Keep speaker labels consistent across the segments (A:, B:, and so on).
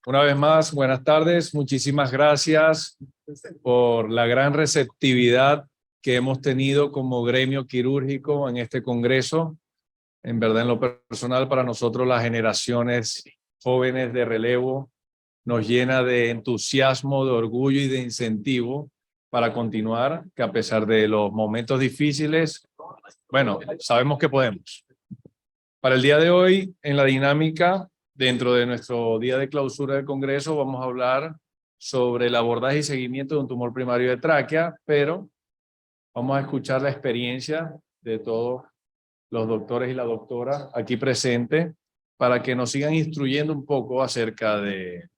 A: Una vez más, buenas tardes. Muchísimas gracias por la gran receptividad que hemos tenido como gremio quirúrgico en este congreso. En verdad, en lo personal, para nosotros las generaciones jóvenes de relevo nos llena de entusiasmo, de orgullo y de incentivo para continuar, que a pesar de los momentos difíciles, bueno, sabemos que podemos. Para el día de hoy, en la dinámica, dentro de nuestro día de clausura del Congreso, vamos a hablar sobre el abordaje y seguimiento de un tumor primario de tráquea, pero vamos a escuchar la experiencia de todos los doctores y la doctora aquí presentes para que nos sigan instruyendo un poco acerca de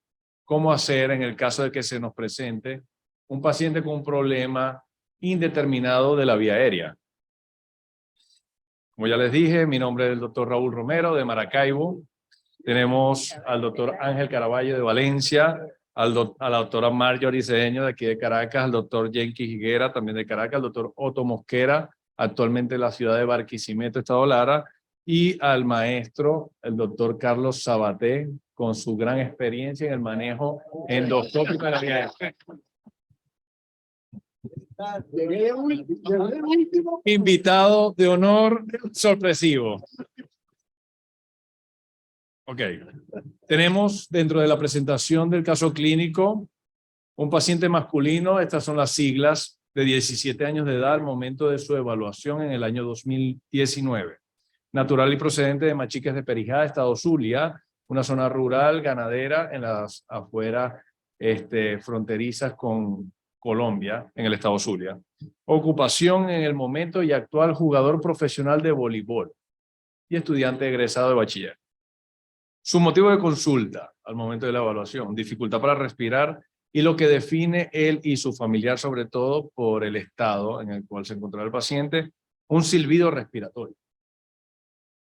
A: cómo hacer en el caso de que se nos presente un paciente con un problema indeterminado de la vía aérea. Como ya les dije, mi nombre es el doctor Raúl Romero de Maracaibo. Tenemos al doctor Ángel Caraballo de Valencia, a la doctora Marjorie Cedeño de aquí de Caracas, al doctor Jenkins Higuera también de Caracas, al doctor Otto Mosquera, actualmente en la ciudad de Barquisimeto, Estado Lara, y al maestro, el doctor Carlos Sabaté, con su gran experiencia en el manejo endoscópico de la vía aérea. Invitado de honor sorpresivo. Ok. Tenemos dentro de la presentación del caso clínico un paciente masculino, estas son las siglas, de 17 años de edad al momento de su evaluación en el año 2019. Natural y procedente de Machiques de Perijá, estado Zulia, una zona rural, ganadera, en las afueras fronterizas con Colombia, en el estado Zulia. Ocupación en el momento y actual jugador profesional de voleibol y estudiante egresado de bachiller. Su motivo de consulta al momento de la evaluación, dificultad para respirar y lo que define él y su familiar, sobre todo por el estado en el cual se encontraba el paciente, un silbido respiratorio.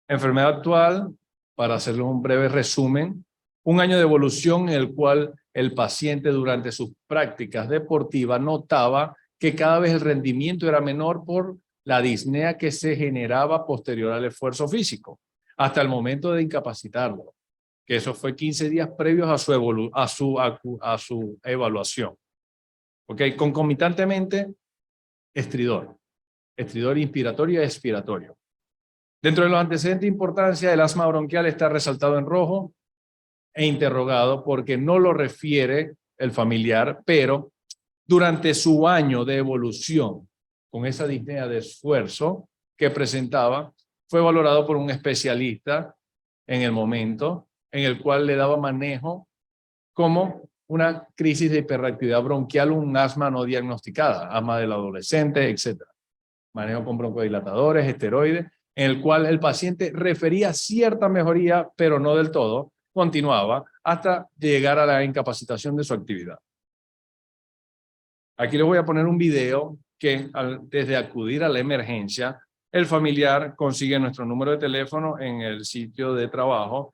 A: Enfermedad actual, para hacerle un breve resumen, un año de evolución en el cual el paciente durante sus prácticas deportivas notaba que cada vez el rendimiento era menor por la disnea que se generaba posterior al esfuerzo físico, hasta el momento de incapacitarlo, que eso fue 15 días previos a su evaluación. ¿Ok? Concomitantemente, estridor inspiratorio y expiratorio. Dentro de los antecedentes de importancia, el asma bronquial está resaltado en rojo e interrogado porque no lo refiere el familiar, pero durante su año de evolución con esa disnea de esfuerzo que presentaba, fue valorado por un especialista en el momento en el cual le daba manejo como una crisis de hiperactividad bronquial, un asma no diagnosticada, asma del adolescente, etc. Manejo con broncodilatadores, esteroides, en el cual el paciente refería cierta mejoría, pero no del todo, continuaba hasta llegar a la incapacitación de su actividad. Aquí les voy a poner un video que desde acudir a la emergencia, el familiar consigue nuestro número de teléfono en el sitio de trabajo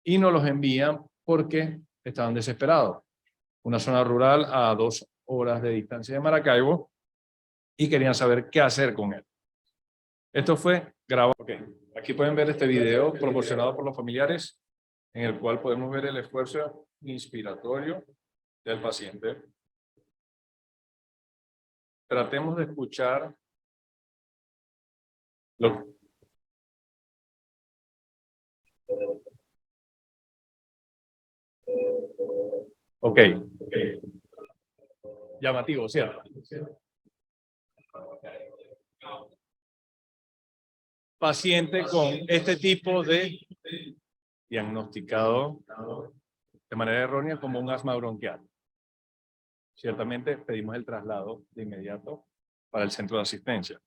A: y nos los envían porque estaban desesperados. Una zona rural a 2 horas de distancia de Maracaibo y querían saber qué hacer con él. Esto fue grabado. Okay. Aquí pueden ver este video proporcionado por los familiares en el cual podemos ver el esfuerzo inspiratorio del paciente. Tratemos de escuchar lo. Ok. Llamativo, ¿cierto? Paciente con este tipo de diagnosticado de manera errónea como un asma bronquial. Ciertamente pedimos el traslado de inmediato para el centro de asistencia.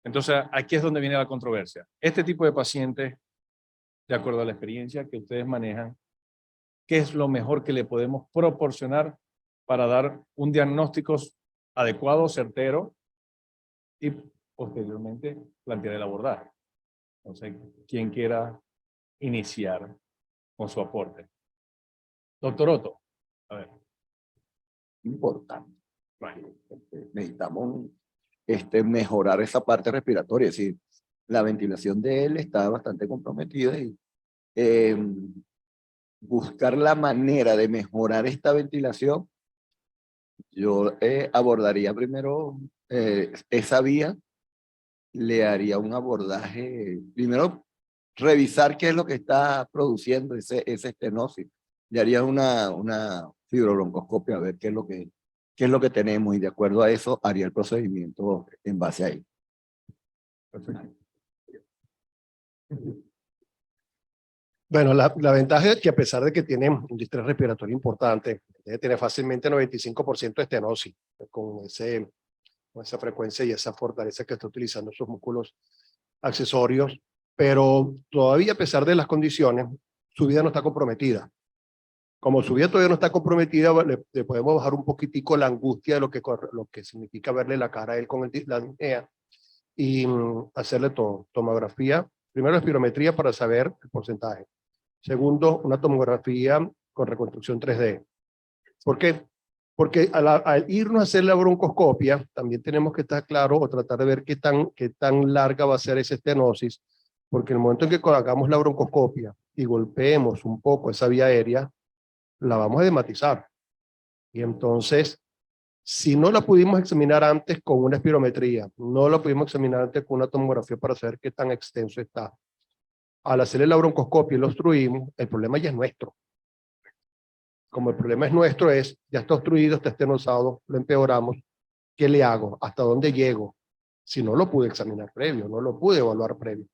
A: Entonces, aquí es donde viene la controversia. Este tipo de pacientes, de acuerdo a la experiencia que ustedes manejan, ¿qué es lo mejor que le podemos proporcionar para dar un diagnóstico adecuado, certero y posteriormente plantear el abordaje? Entonces, quien quiera iniciar con su aporte. Doctor Otto, a ver.
B: Importante.
A: Right.
B: Necesitamos mejorar esa parte respiratoria, es decir, la ventilación de él está bastante comprometida y buscar la manera de mejorar esta ventilación, yo abordaría primero esa vía, le haría un abordaje, primero revisar qué es lo que está produciendo ese estenosis. Le haría una fibrobroncoscopia a ver qué es lo que tenemos y de acuerdo a eso haría el procedimiento en base a ello.
A: Perfecto.
C: Bueno, la ventaja es que a pesar de que tiene un distrés respiratorio importante, debe tener fácilmente 95% de estenosis, con esa frecuencia y esa fortaleza que está utilizando sus músculos accesorios, pero todavía a pesar de las condiciones, su vida no está comprometida. Como su vida todavía no está comprometida, le podemos bajar un poquitico la angustia de lo que significa verle la cara a él con la apnea y hacerle tomografía, primero espirometría para saber el porcentaje. Segundo, una tomografía con reconstrucción 3D. ¿Por qué? Porque al irnos a hacer la broncoscopia, también tenemos que estar claros o tratar de ver qué tan larga va a ser esa estenosis, porque en el momento en que hagamos la broncoscopia y golpeemos un poco esa vía aérea, la vamos a dematizar. Y entonces, si no la pudimos examinar antes con una espirometría, no la pudimos examinar antes con una tomografía para saber qué tan extenso está, al hacerle la broncoscopia y lo obstruimos, el problema ya es nuestro. Como el problema es nuestro, ya está obstruido, está estenosado, lo empeoramos, ¿qué le hago? ¿Hasta dónde llego? Si no lo pude examinar previo, no lo pude evaluar previo.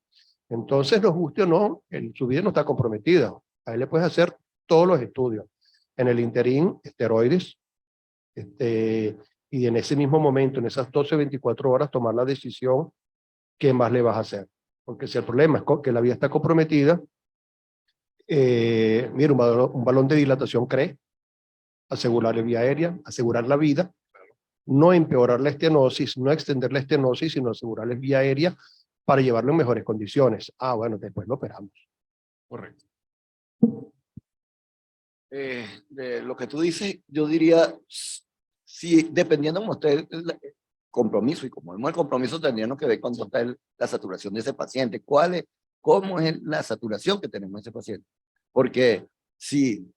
C: Entonces, nos guste o no, su vida no está comprometida. A él le puedes hacer todos los estudios. En el interín, esteroides, y en ese mismo momento, en esas 12, 24 horas, tomar la decisión, ¿qué más le vas a hacer? Porque si el problema es que la vía está comprometida, mira, un balón de dilatación cree, asegurar la vía aérea, asegurar la vida, no empeorar la estenosis, no extender la estenosis, sino asegurar la vía aérea para llevarlo en mejores condiciones. Ah, bueno, después lo operamos.
A: Correcto.
B: De lo que tú dices, yo diría, si dependiendo como usted compromiso, y como vemos el compromiso, tendríamos que ver cuánto está la saturación de ese paciente, cómo es la saturación que tenemos en ese paciente. Porque si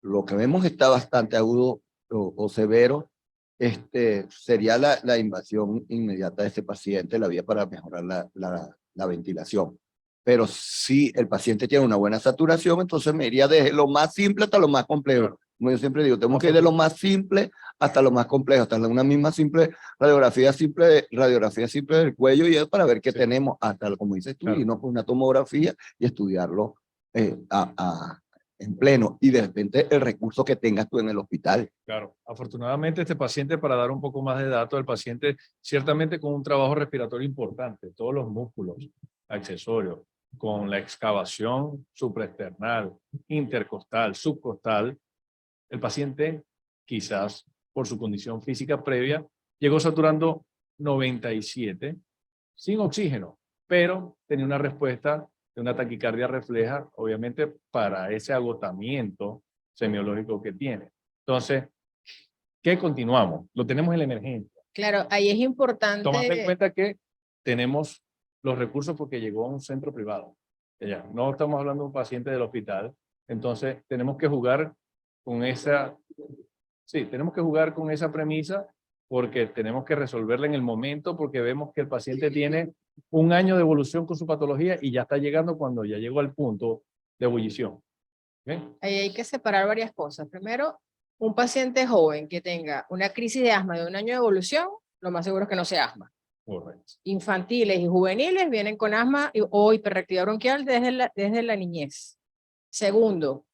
B: lo que vemos está bastante agudo o severo, sería la invasión inmediata de ese paciente, la vía para mejorar la ventilación. Pero si el paciente tiene una buena saturación, entonces me iría desde lo más simple hasta lo más complejo.
A: Claro.
B: Como yo siempre digo, tenemos que ir de lo más simple hasta lo más complejo, hasta una misma simple radiografía simple del cuello y es para ver qué
A: Sí.
B: tenemos, hasta como dices tú,
A: Claro.
B: y no con una tomografía y estudiarlo en pleno. Y de repente el recurso que tengas tú en el hospital.
A: Claro, afortunadamente este paciente, para dar un poco más de datos, el paciente ciertamente con un trabajo respiratorio importante, todos los músculos accesorios, con la excavación supraesternal, intercostal, subcostal, el paciente quizás por su condición física previa llegó saturando 97 sin oxígeno, pero tenía una respuesta de una taquicardia refleja, obviamente para ese agotamiento semiológico que tiene. Entonces, ¿qué continuamos? Lo tenemos en la emergencia.
D: Claro, ahí es importante.
A: Tomando en cuenta que tenemos los recursos porque llegó a un centro privado. Ya, no estamos hablando de un paciente del hospital. Entonces, tenemos que jugar con esa, sí, tenemos que jugar con esa premisa porque tenemos que resolverla en el momento porque vemos que el paciente tiene un año de evolución con su patología y ya está llegando cuando ya llegó al punto de ebullición. ¿Okay?
D: Ahí hay que separar varias cosas. Primero, un paciente joven que tenga una crisis de asma de un año de evolución, lo más seguro es que no sea asma.
A: Correcto.
D: Infantiles y juveniles vienen con asma o hiperreactividad bronquial desde la niñez. Segundo,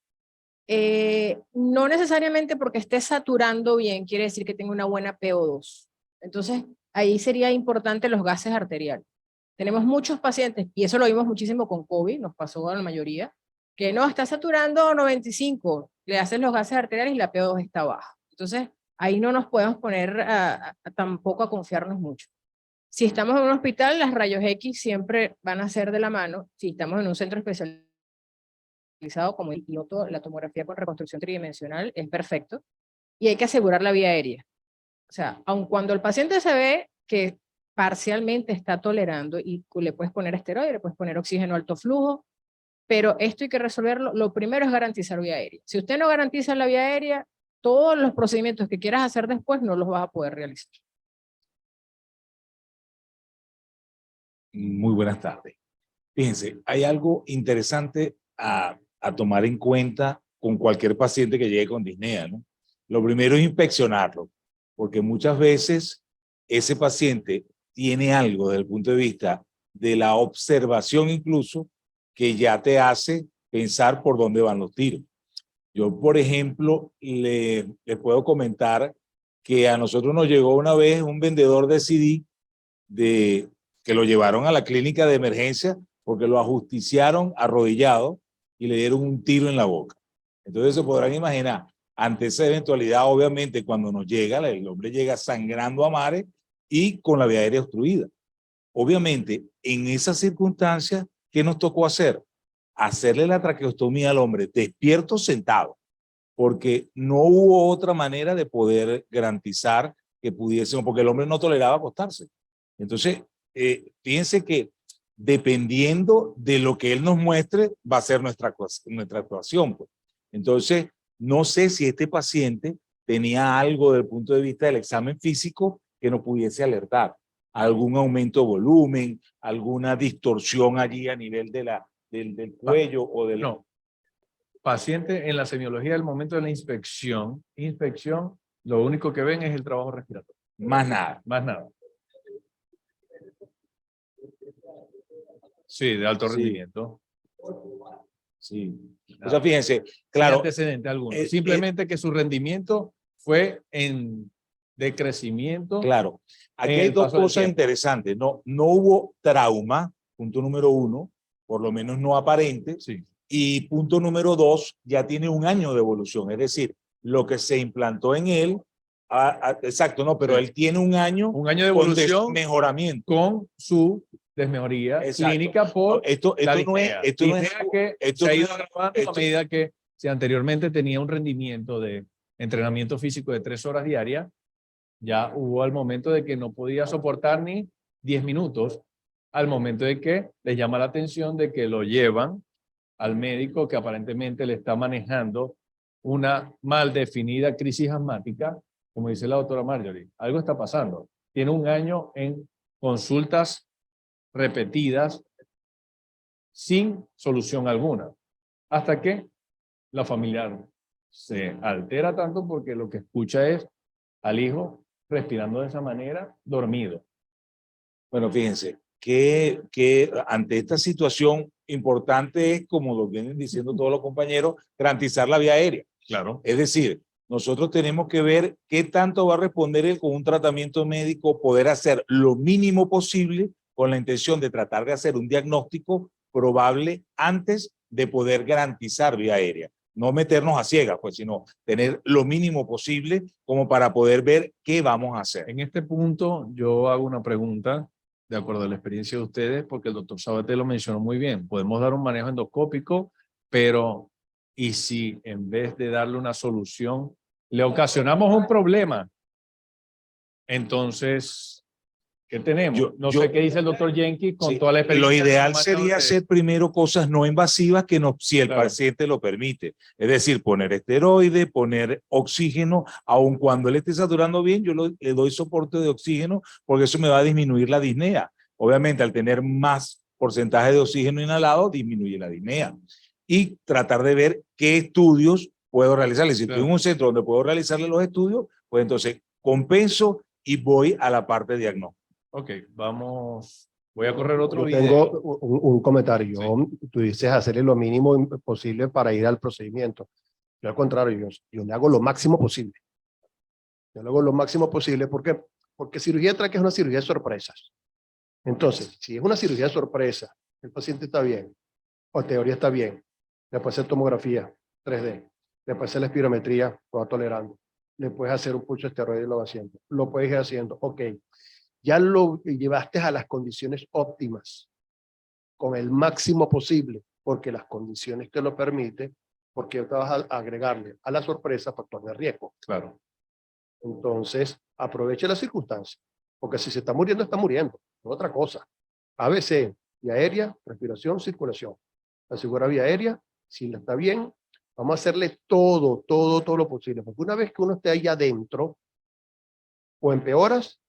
D: no necesariamente porque esté saturando bien quiere decir que tenga una buena PO2. Entonces, ahí sería importante los gases arteriales. Tenemos muchos pacientes, y eso lo vimos muchísimo con COVID, nos pasó a la mayoría, que no, está saturando 95, le hacen los gases arteriales y la PO2 está baja. Entonces, ahí no nos podemos poner tampoco a confiarnos mucho. Si estamos en un hospital, las rayos X siempre van a ser de la mano. Si estamos en un centro especializado como el piloto, la tomografía con reconstrucción tridimensional es perfecto. Y hay que asegurar la vía aérea. O sea, aun cuando el paciente se ve que parcialmente está tolerando y le puedes poner esteroide, le puedes poner oxígeno alto flujo, pero esto hay que resolverlo. Lo primero es garantizar vía aérea. Si usted no garantiza la vía aérea, todos los procedimientos que quieras hacer después no los vas a poder realizar.
E: Muy buenas tardes. Fíjense, hay algo interesante a tomar en cuenta con cualquier paciente que llegue con disnea, ¿no? Lo primero es inspeccionarlo, porque muchas veces ese paciente tiene algo desde el punto de vista de la observación incluso que ya te hace pensar por dónde van los tiros. Yo, por ejemplo, le puedo comentar que a nosotros nos llegó una vez un vendedor de CD que lo llevaron a la clínica de emergencia porque lo ajusticiaron arrodillado y le dieron un tiro en la boca. Entonces se podrán imaginar, ante esa eventualidad, obviamente, cuando nos llega, el hombre llega sangrando a mares y con la vía aérea obstruida. Obviamente, en esas circunstancias, ¿qué nos tocó hacer? Hacerle la traqueostomía al hombre despierto, sentado, porque no hubo otra manera de poder garantizar que pudiésemos, porque el hombre no toleraba acostarse. Entonces, fíjense que dependiendo de lo que él nos muestre, va a ser nuestra actuación, pues. Entonces, no sé si este paciente tenía algo desde el punto de vista del examen físico que nos pudiese alertar. Algún aumento de volumen, alguna distorsión allí a nivel de del cuello o del...
A: No. Paciente en la semiología del momento de la inspección, lo único que ven es el trabajo respiratorio.
E: Más nada.
A: Más nada. Sí, de alto
E: Sí.
A: rendimiento.
E: Sí. O sea, fíjense, claro.
A: Sin antecedente alguno.
E: eh,
A: Simplemente que su rendimiento fue en decrecimiento.
E: Claro. Aquí
A: en
E: hay
A: el
E: dos
A: paso del
E: cosas
A: tiempo.
E: interesantes. No hubo trauma, punto número uno, por lo menos no aparente.
A: Sí.
E: Y punto número dos, ya tiene un año de evolución. Es decir, lo que se implantó en él, exacto, no, pero
A: Sí.
E: él tiene un año
A: Un año de
E: con
A: evolución
E: mejoramiento.
A: con su desmejoría
E: Exacto.
A: clínica por
E: No, esto
A: la
E: no es,
A: disnea.
E: esto no es,
A: Disnea que
E: esto
A: se ha
E: no
A: ido
E: es-
A: agravando
E: esto-
A: a medida que si anteriormente tenía un rendimiento de entrenamiento físico de 3 horas diarias, ya hubo al momento de que no podía soportar ni 10 minutos, al momento de que les llama la atención de que lo llevan al médico que aparentemente le está manejando una mal definida crisis asmática, como dice la doctora Marjorie. Algo está pasando. Tiene un año en consultas repetidas sin solución alguna, hasta que la familiar se altera tanto porque lo que escucha es al hijo respirando de esa manera, dormido.
E: Bueno, fíjense, que ante esta situación importante es, como lo vienen diciendo todos los compañeros, garantizar la vía aérea.
A: Claro.
E: Es decir, nosotros tenemos que ver qué tanto va a responder él con un tratamiento médico, poder hacer lo mínimo posible con la intención de tratar de hacer un diagnóstico probable antes de poder garantizar vía aérea. No meternos a ciegas, pues, sino tener lo mínimo posible como para poder ver qué vamos a hacer.
A: En este punto yo hago una pregunta de acuerdo a la experiencia de ustedes, porque el doctor Sabaté lo mencionó muy bien. Podemos dar un manejo endoscópico, pero ¿y si en vez de darle una solución le ocasionamos un problema? Entonces, ¿qué tenemos? No sé qué dice el doctor Jenkins con
E: Sí,
A: toda la experiencia.
E: lo ideal
A: que
E: sería
A: manejan
E: hacer primero cosas no invasivas que no, si el
A: Claro.
E: paciente lo permite. Es decir, poner esteroide, poner oxígeno, aun cuando él esté saturando bien, yo le doy soporte de oxígeno porque eso me va a disminuir la disnea. Obviamente, al tener más porcentaje de oxígeno inhalado, disminuye la disnea. Y tratar de ver qué estudios puedo realizarle. Si estoy en un centro donde puedo realizarle los estudios, pues entonces compenso y voy a la parte de diagnóstico.
A: Ok, vamos. Voy a correr otro
C: Yo
A: video.
C: tengo un comentario. Tú dices hacerle lo mínimo posible para ir al procedimiento. Yo al contrario, yo le hago lo máximo posible. Yo le hago lo máximo posible. ¿Por qué? Porque cirugía de tráquea es una cirugía de sorpresas. Entonces, si es una cirugía de sorpresa, el paciente está bien, o teoría está bien, le puedes hacer tomografía 3D, le puedes hacer la espirometría, lo va tolerando, le puedes hacer un pulso esteroide y lo va haciendo, lo puedes ir haciendo, ok, ya lo llevaste a las condiciones óptimas, con el máximo posible, porque las condiciones te lo permiten, porque te vas a agregarle a la sorpresa factor de riesgo.
A: Claro.
C: Entonces, aproveche la circunstancia, porque si se está muriendo, no es otra cosa. ABC, y aérea, respiración, circulación. la segura vía aérea, si la está bien, vamos a hacerle todo lo posible, porque una vez que uno esté ahí adentro, o empeoras,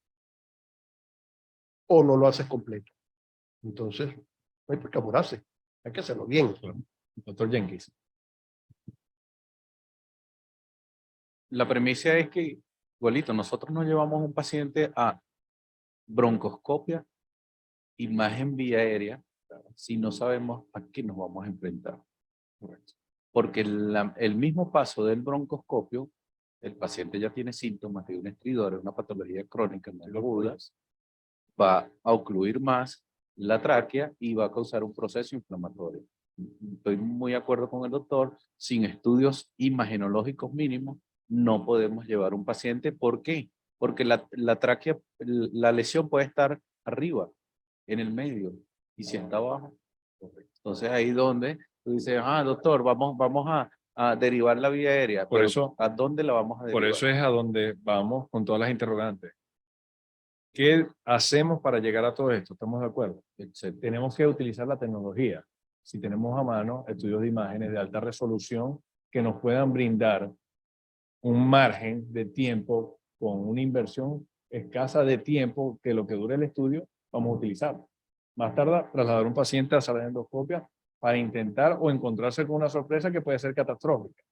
C: o no lo haces completo. Entonces, no hay por qué apurarse, hay que hacerlo bien.
A: Doctor Jenkins.
F: La premisa es que, igualito, nosotros no llevamos un paciente a broncoscopia, imagen vía aérea, si no sabemos a qué nos vamos a enfrentar. Porque el mismo paso del broncoscopio, el paciente ya tiene síntomas de un estridor, una patología crónica no aguda, va a ocluir más la tráquea y va a causar un proceso inflamatorio. Estoy muy de acuerdo con el doctor, sin estudios imagenológicos mínimos, no podemos llevar un paciente. ¿Por qué? Porque la tráquea, la lesión puede estar arriba, en el medio, y si está abajo. Entonces ahí donde tú dices, doctor, vamos a derivar la vía aérea.
A: Por
F: Pero
A: eso,
F: ¿a dónde la vamos a derivar?
A: por eso es a donde vamos con todas las interrogantes. ¿Qué hacemos para llegar a todo esto? ¿Estamos de acuerdo? Tenemos que utilizar la tecnología. Si tenemos a mano estudios de imágenes de alta resolución que nos puedan brindar un margen de tiempo con una inversión escasa de tiempo que lo que dure el estudio, vamos a utilizarlo. Más tarde, trasladar a un paciente a sala de endoscopia para intentar o encontrarse con una sorpresa que puede ser catastrófica.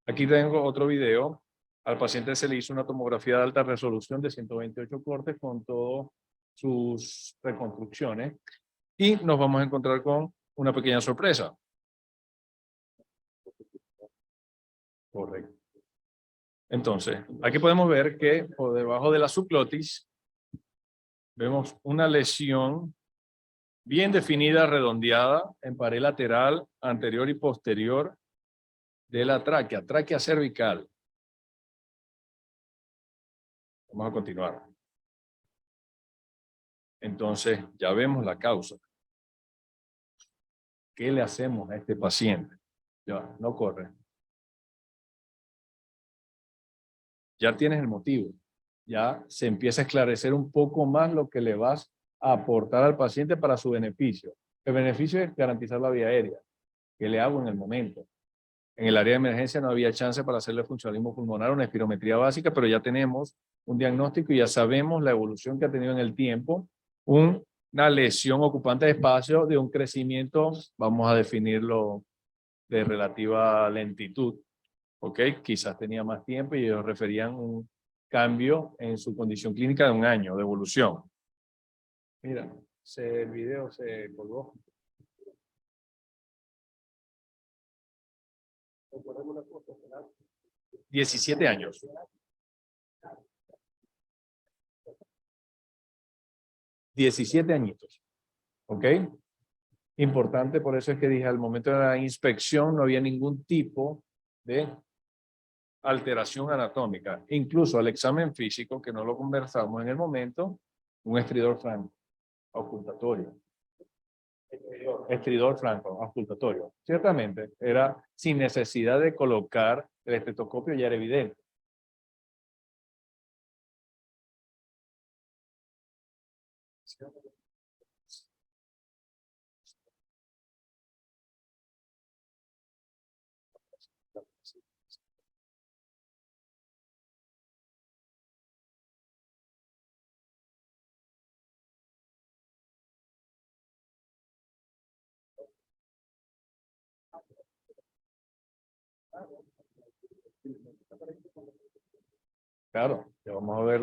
A: Aquí tengo otro video. Al paciente se le hizo una tomografía de alta resolución de 128 cortes con todas sus reconstrucciones y nos vamos a encontrar con una pequeña sorpresa. Correcto. Entonces, aquí podemos ver que por debajo de la subglotis vemos una lesión bien definida, redondeada en pared lateral, anterior y posterior de la tráquea, tráquea cervical. Vamos a continuar. Entonces, ya vemos la causa. ¿Qué le hacemos a este paciente? Ya, no corre. Ya tienes el motivo. Ya se empieza a esclarecer un poco más lo que le vas a aportar al paciente para su beneficio. El beneficio es garantizar la vía aérea. ¿Qué le hago en el momento? En el área de emergencia no había chance para hacerle funcionalismo pulmonar, una espirometría básica, pero ya tenemos un diagnóstico y ya sabemos la evolución que ha tenido en el tiempo, una lesión ocupante de espacio de un crecimiento, vamos a definirlo de relativa lentitud, ¿ok? Quizás tenía más tiempo y ellos referían un cambio en su condición clínica de 1 año de evolución. Mira, el video se colgó. 17 años. 17 añitos. ¿Ok? Importante, por eso es que dije, al momento de la inspección no había ningún tipo de alteración anatómica. Incluso al examen físico, que no lo conversamos en el momento, un estridor franco, ocultatorio. Estridor franco, ocultatorio. Ciertamente, era sin necesidad de colocar el estetoscopio, ya era evidente. Claro, ya vamos a ver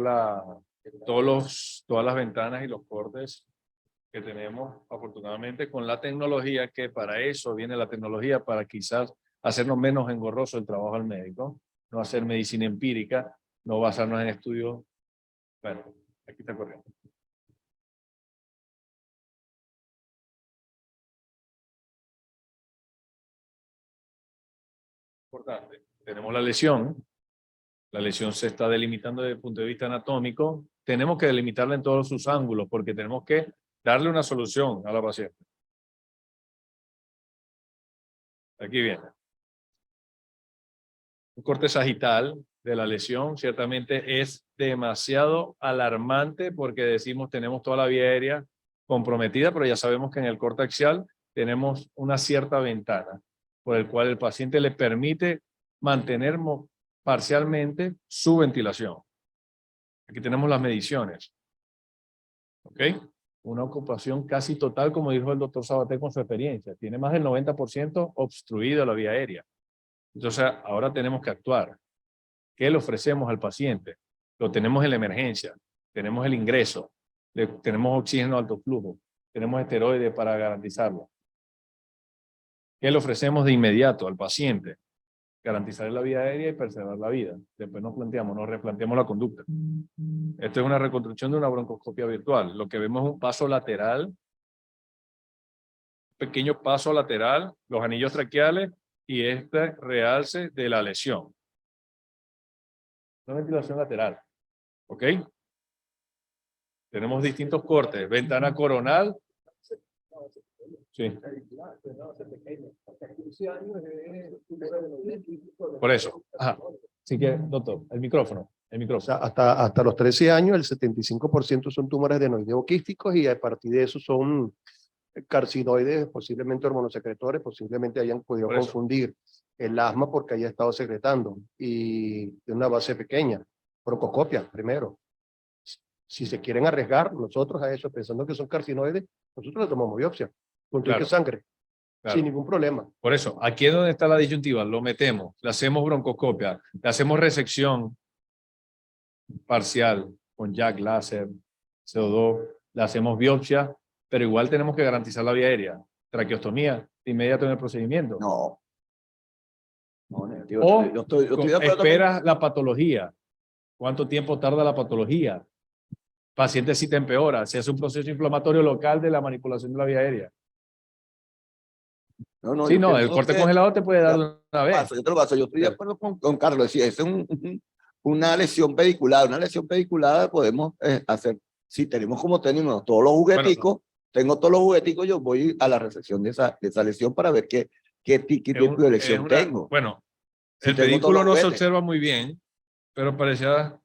A: todas las ventanas y los cortes que tenemos, afortunadamente, con la tecnología, que para eso viene la tecnología, para quizás hacernos menos engorroso el trabajo al médico, no hacer medicina empírica, no basarnos en estudios. Bueno, aquí está corriendo. Importante, tenemos la lesión se está delimitando desde el punto de vista anatómico, tenemos que delimitarla en todos sus ángulos, porque tenemos que darle una solución a la paciente. Aquí viene. Un corte sagital de la lesión ciertamente es demasiado alarmante porque decimos tenemos toda la vía aérea comprometida, pero ya sabemos que en el corte axial tenemos una cierta ventana por el cual el paciente le permite mantener parcialmente su ventilación. Aquí tenemos las mediciones. ¿Ok? Una ocupación casi total, como dijo el doctor Sabaté con su experiencia. Tiene más del 90% obstruida la vía aérea. Entonces, ahora tenemos que actuar. ¿Qué le ofrecemos al paciente? Lo tenemos en la emergencia, tenemos el ingreso, tenemos oxígeno de alto flujo, tenemos esteroides para garantizarlo. ¿Qué le ofrecemos de inmediato al paciente? Garantizar la vía aérea y preservar la vida. Después nos replanteamos la conducta. Esto es una reconstrucción de una broncoscopia virtual. Lo que vemos es un paso lateral, pequeño paso lateral, los anillos traqueales y este realce de la lesión. Una ventilación lateral. ¿Ok? Tenemos distintos cortes. Ventana coronal. Sí. Por eso. Ajá. Así que, doctor, el micrófono. El
C: O
A: micrófono.
C: sea, hasta los 13 años, el 75% son tumores adenoideo quísticos y a partir de eso son carcinoides, posiblemente hormonosecretores, posiblemente hayan podido
A: Por eso.
C: confundir el asma porque haya estado secretando y de una base pequeña. Broncoscopia, primero. Si se quieren arriesgar nosotros a eso, pensando que son carcinoides, nosotros le tomamos biopsia, con
A: Claro.
C: de sangre,
A: Claro.
C: sin ningún problema.
A: Por eso, aquí es donde está la disyuntiva. Lo metemos, le hacemos broncoscopia, le hacemos resección parcial con jack láser, CO2, le hacemos biopsia, pero igual tenemos que garantizar la vía aérea. Traqueostomía, de inmediato en el procedimiento.
B: No. No, negativo.
A: O
B: Yo estoy de acuerdo con-
A: esperas la patología. ¿Cuánto tiempo tarda la patología? Paciente si te empeora, si es un proceso inflamatorio local de la manipulación de la vía aérea.
B: No,
A: Sí,
B: yo
A: no, el
B: pienso
A: corte
B: que-
A: congelado te puede dar de una vez.
B: Yo te lo paso. Yo estoy de acuerdo con Carlos. Decía, es una lesión pediculada. Una lesión pediculada podemos hacer. Si tenemos como tenemos todos los jugueticos, tengo todos los jugueticos, yo voy a la resección de esa lesión para ver qué tipo de lesión tengo.
A: Bueno,
B: Si
A: el
B: tengo
A: pedículo
B: todos
A: no
B: los
A: se
B: juguetes.
A: observa muy bien, pero parecía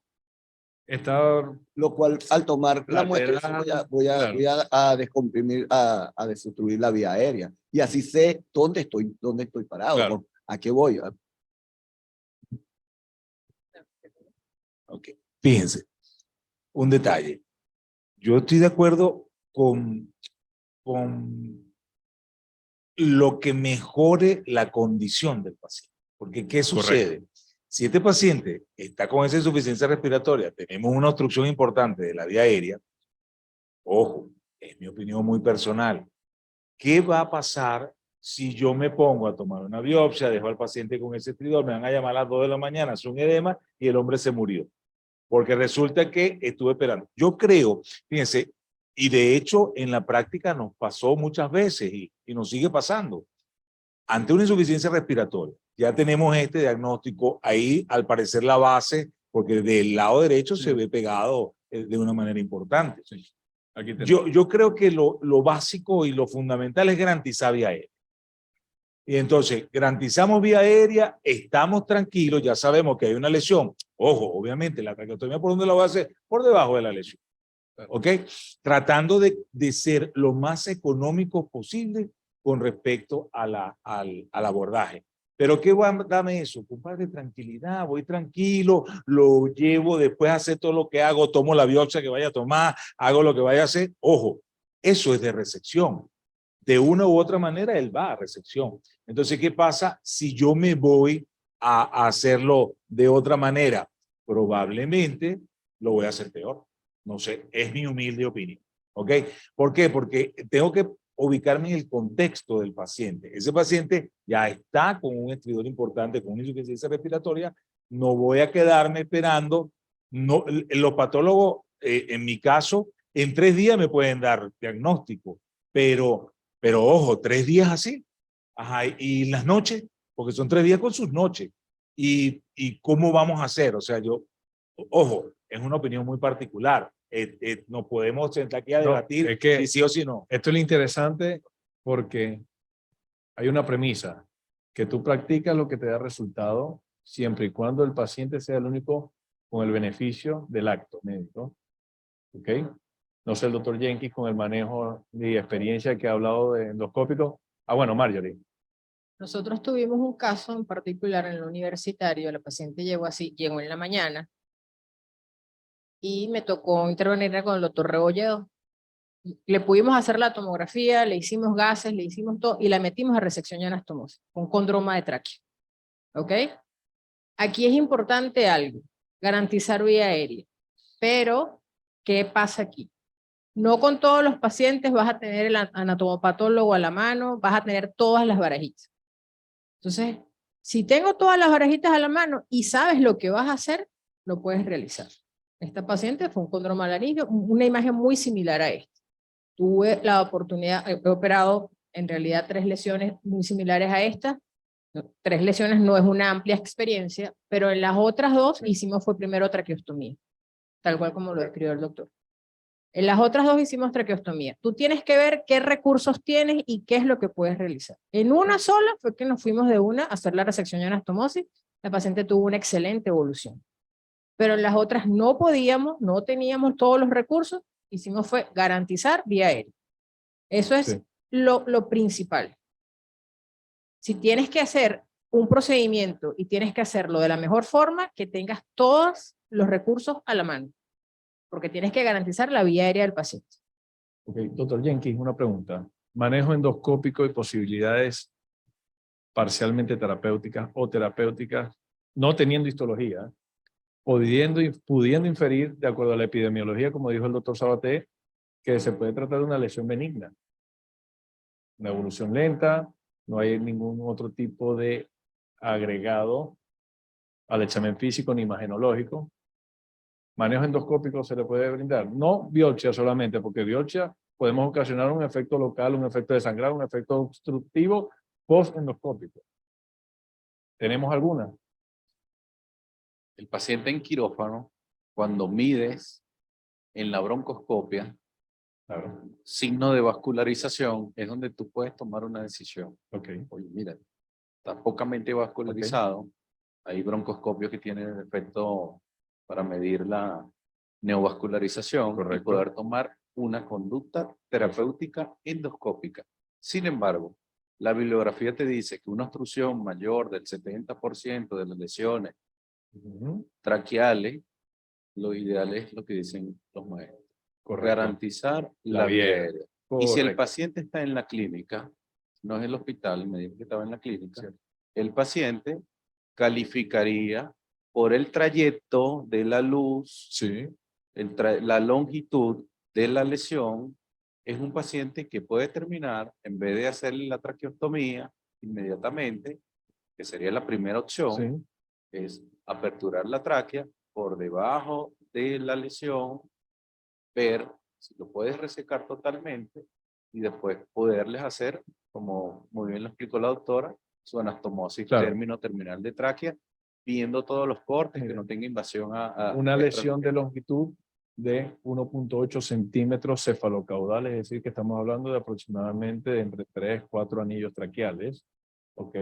A: estar
B: Lo cual, al tomar la muestra,
A: lateral,
B: voy a descomprimir, a destruir la vía aérea. Y así sé dónde estoy parado,
A: Claro.
B: a qué voy.
E: Ok. Fíjense, un detalle. Yo estoy de acuerdo con lo que mejore la condición del paciente. Porque, ¿qué sucede? Si este paciente está con esa insuficiencia respiratoria, tenemos una obstrucción importante de la vía aérea, ojo, es mi opinión muy personal, ¿qué va a pasar si yo me pongo a tomar una biopsia, dejo al paciente con ese estridor, me van a llamar a las 2 de la mañana, es un edema y el hombre se murió? Porque resulta que estuve esperando. Yo creo, fíjense, y de hecho en la práctica nos pasó muchas veces y nos sigue pasando. Ante una insuficiencia respiratoria, ya tenemos este diagnóstico ahí, al parecer la base, porque del lado derecho se ve pegado de una manera importante.
A: aquí tenemos.
E: Yo creo que lo básico y lo fundamental es garantizar vía aérea. Y entonces, garantizamos vía aérea, estamos tranquilos, ya sabemos que hay una lesión. Ojo, obviamente, la traqueotomía, ¿por dónde la voy a hacer? Por debajo de la lesión. ¿Ok? Tratando de ser lo más económico posible con respecto al abordaje. Pero ¿qué va a darme eso? Compadre, tranquilidad, voy tranquilo, lo llevo, después hacer todo lo que hago, tomo la biopsia que vaya a tomar, hago lo que vaya a hacer. Ojo, eso es de resección. De una u otra manera, él va a resección. Entonces, ¿qué pasa si yo me voy a hacerlo de otra manera? Probablemente lo voy a hacer peor. No sé, es mi humilde opinión. ¿Ok? ¿Por qué? Porque tengo que ubicarme en el contexto del paciente. Ese paciente ya está con un estridor importante, con una insuficiencia respiratoria. No voy a quedarme esperando. No, los patólogos, en mi caso, en 3 días me pueden dar diagnóstico, pero ojo, 3 días así. Ajá, y las noches, porque son 3 días con sus noches. ¿Y cómo vamos a hacer? O sea, ojo, es una opinión muy particular. No podemos sentar aquí a debatir
A: es que
E: si sí o si no.
A: esto es lo interesante porque hay una premisa, que tú practicas lo que te da resultado siempre y cuando el paciente sea el único con el beneficio del acto médico. ¿Ok? No sé, el doctor Jenkins, con el manejo y experiencia que ha hablado de endoscópico. Ah, bueno, Marjorie.
D: Nosotros tuvimos un caso en particular en el universitario, la paciente llegó en la mañana y me tocó intervenir con el doctor Rebolledo. Le pudimos hacer la tomografía, le hicimos gases, le hicimos todo y la metimos a resección y anastomosis con condroma de tráquea. ¿Ok? Aquí es importante algo, garantizar vía aérea. Pero, ¿qué pasa aquí? No con todos los pacientes vas a tener el anatomopatólogo a la mano, vas a tener todas las barajitas. Entonces, si tengo todas las barajitas a la mano y sabes lo que vas a hacer, lo puedes realizar. Esta paciente fue un condroma laríngeo, una imagen muy similar a esta. Tuve la oportunidad, he operado en realidad 3 lesiones muy similares a esta. 3 lesiones no es una amplia experiencia, pero en las otras 2 hicimos fue primero traqueostomía, tal cual como lo describió el doctor. En las otras 2 hicimos traqueostomía. Tú tienes que ver qué recursos tienes y qué es lo que puedes realizar. En una sola fue que nos fuimos de una a hacer la resección y anastomosis. La paciente tuvo una excelente evolución. Pero en las otras no podíamos, no teníamos todos los recursos. Hicimos fue garantizar vía aérea. Eso es
A: Sí.
D: lo principal. Si tienes que hacer un procedimiento y tienes que hacerlo de la mejor forma, que tengas todos los recursos a la mano, porque tienes que garantizar la vía aérea del paciente.
A: Ok, doctor Jenkins, una pregunta. Manejo endoscópico y posibilidades parcialmente terapéuticas o terapéuticas, no teniendo histología, pudiendo inferir, de acuerdo a la epidemiología, como dijo el doctor Sabaté, que se puede tratar de una lesión benigna. Una evolución lenta, no hay ningún otro tipo de agregado al examen físico ni imagenológico. Manejo endoscópico se le puede brindar. No biopsia solamente, porque biopsia podemos ocasionar un efecto local, un efecto de sangrado, un efecto obstructivo post-endoscópico. ¿Tenemos alguna?
F: El paciente en quirófano, cuando mides en la broncoscopia,
A: Claro.
F: signo de vascularización, es donde tú puedes tomar una decisión.
A: Ok.
F: Oye, mira, está pocamente vascularizado. Hay broncoscopios que tienen el efecto para medir la neovascularización y
A: Correcto.
F: poder tomar una conducta terapéutica endoscópica. Sin embargo, la bibliografía te dice que una obstrucción mayor del 70% de las lesiones traqueales, lo ideal es lo que dicen los maestros.
A: Correcto.
F: Garantizar la vía aérea. Y si el
A: Correcto.
F: paciente está en la clínica, no es el hospital, me dijo que estaba en la clínica, el paciente calificaría por el trayecto de la luz,
A: Sí.
F: la longitud de la lesión, es un paciente que puede terminar, en vez de hacerle la traqueostomía inmediatamente, que sería la primera opción,
A: Sí.
F: es aperturar la tráquea por debajo de la lesión, ver si lo puedes resecar totalmente y después poderles hacer, como muy bien lo explicó la doctora, su anastomosis
A: Claro.
F: término terminal de tráquea, viendo todos los cortes, que
A: Mira.
F: no tenga invasión
A: Una lesión de longitud de 1.8 centímetros cefalocaudal, es decir, que estamos hablando de aproximadamente de entre 3 y 4 anillos traqueales, ¿ok?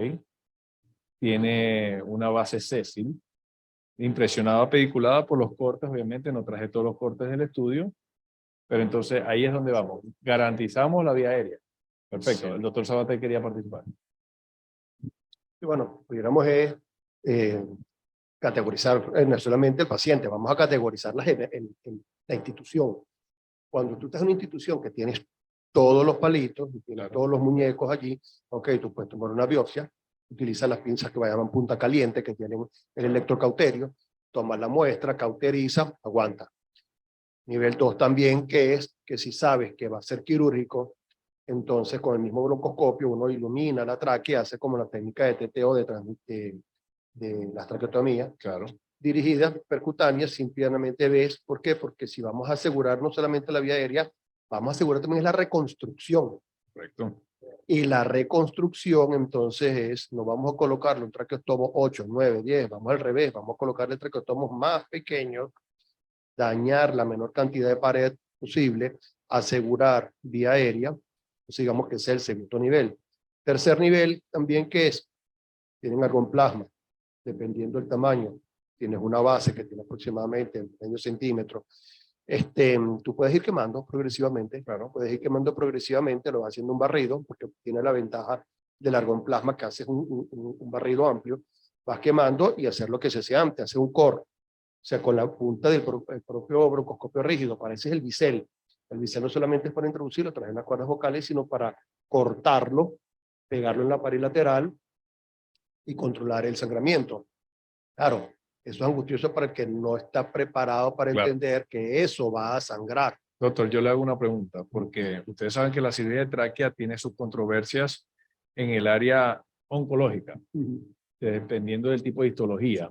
A: Tiene una base sésil, impresionada pediculada por los cortes, obviamente no traje todos los cortes del estudio, pero entonces ahí es donde vamos, garantizamos la vía aérea. Perfecto,
F: Sí.
A: el doctor Sabaté quería participar.
C: Y bueno, pudiéramos categorizar no solamente el paciente, vamos a categorizarlas en la institución. Cuando tú estás en una institución que tienes todos los palitos, y tienes todos los muñecos allí, ok, tú puedes tomar una biopsia, utiliza las pinzas que llaman punta caliente, que tienen el electrocauterio, tomas la muestra, cauteriza, aguanta. Nivel 2 también, que es que si sabes que va a ser quirúrgico, entonces con el mismo broncoscopio uno ilumina la tráquea, hace como la técnica de TTO de las traqueotomías,
A: Claro.
C: dirigidas percutáneas, simplemente ves, ¿por qué? Porque si vamos a asegurar no solamente la vía aérea, vamos a asegurar también la reconstrucción.
A: Correcto.
C: Y la reconstrucción entonces es, no vamos a colocarle un traqueotomo 8, 9, 10, vamos al revés, vamos a colocarle traqueotomos más pequeños, dañar la menor cantidad de pared posible, asegurar vía aérea, pues digamos que es el segundo nivel. Tercer nivel también, que es, tienen argonplasma, dependiendo del tamaño, tienes una base que tiene aproximadamente medio centímetro, Tú puedes ir quemando progresivamente, claro, puedes ir quemando progresivamente, lo vas haciendo un barrido, porque tiene la ventaja del argón plasma que haces un barrido amplio, vas quemando y hacer lo que se hacía antes, hacer un core, o sea, con la punta del el propio broncoscopio rígido, para ese es el bisel. El bisel no solamente es para introducirlo a través de las cuerdas vocales, sino para cortarlo, pegarlo en la pared lateral y controlar el sangramiento. Claro, eso es angustioso para el que no está preparado para
A: Claro.
C: entender que eso va a sangrar.
A: Doctor, yo le hago una pregunta, porque ustedes saben que la cirugía de tráquea tiene sus controversias en el área oncológica, dependiendo del tipo de histología.